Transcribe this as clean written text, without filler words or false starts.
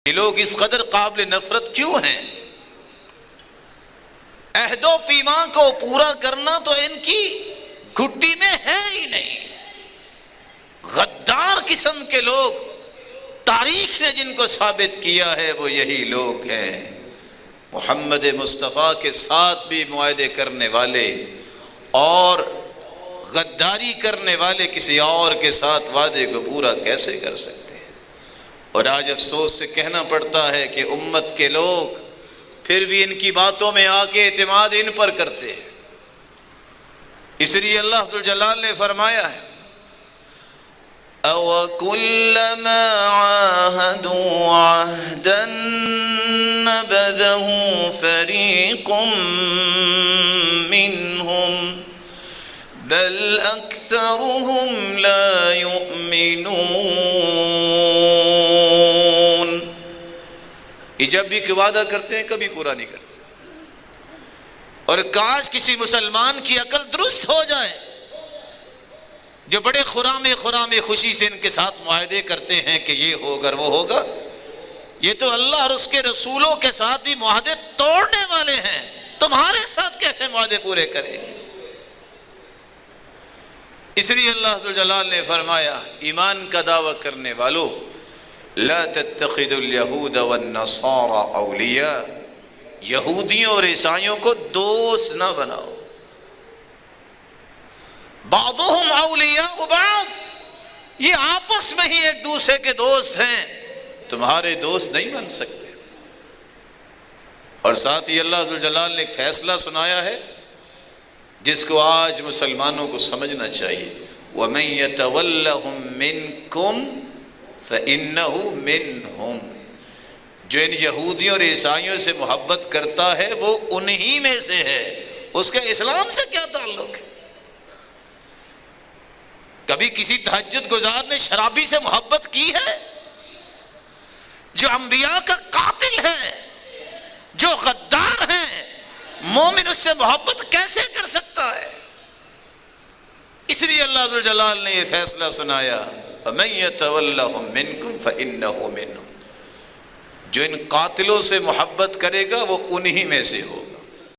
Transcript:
یہ لوگ اس قدر قابل نفرت کیوں ہیں؟ عہد و پیمان کو پورا کرنا تو ان کی گھٹی میں ہے ہی نہیں۔ غدار قسم کے لوگ تاریخ نے جن کو ثابت کیا ہے وہ یہی لوگ ہیں۔ محمد مصطفیٰ کے ساتھ بھی معاہدے کرنے والے اور غداری کرنے والے کسی اور کے ساتھ وعدے کو پورا کیسے کر سکتے ہیں؟ اور آج افسوس سے کہنا پڑتا ہے کہ امت کے لوگ پھر بھی ان کی باتوں میں آ کے اعتماد ان پر کرتے ہیں۔ اس لیے اللہ ذوالجلال نے فرمایا ہے أَوَكُلَّمَا عَاهَدُوا عَهْدًا نَبَذَهُ فَرِيقٌ مِّنْهُمْ بَلْ أَكْثَرُهُمْ لَا يُؤْمِنُونَ۔ یہ جب بھی وعدہ کرتے ہیں کبھی پورا نہیں کرتے، اور کاش کسی مسلمان کی عقل درست ہو جائے جو بڑے خرامی خوشی سے ان کے ساتھ معاہدے کرتے ہیں کہ یہ ہوگا وہ ہوگا۔ یہ تو اللہ اور اس کے رسولوں کے ساتھ بھی معاہدے توڑنے والے ہیں، تمہارے ساتھ کیسے معاہدے پورے کریں؟ اس لیے اللہ ذوالجلال نے فرمایا ایمان کا دعویٰ کرنے والوں لا تتخذوا اليهود والنصارى اولیاء، یہودیوں اور عیسائیوں کو دوست نہ بناؤ۔ بعضهم اولیاء بعض، یہ آپس میں ہی ایک دوسرے کے دوست ہیں، تمہارے دوست نہیں بن سکتے۔ اور ساتھ ہی اللہ ذوالجلال نے ایک فیصلہ سنایا ہے جس کو آج مسلمانوں کو سمجھنا چاہیے، وَمَن يَتَوَلَّهُم مِّنكُمْ فَإِنَّهُ مِنْهُمْ، جو ان یہودیوں اور عیسائیوں سے محبت کرتا ہے وہ انہی میں سے ہے۔ اس کا اسلام سے کیا تعلق ہے؟ کبھی کسی تہجد گزار نے شرابی سے محبت کی ہے؟ جو انبیاء کا قاتل ہے، جو غدار ہے، مومن اس سے محبت کیسے کر سکتا ہے؟ اس لیے اللہ ذوالجلال نے یہ فیصلہ سنایا فَمَن يَتَوَلَّهُم مِّنكُمْ فَإِنَّهُ مِنْهُمْ، جو ان قاتلوں سے محبت کرے گا وہ انہی میں سے ہوگا۔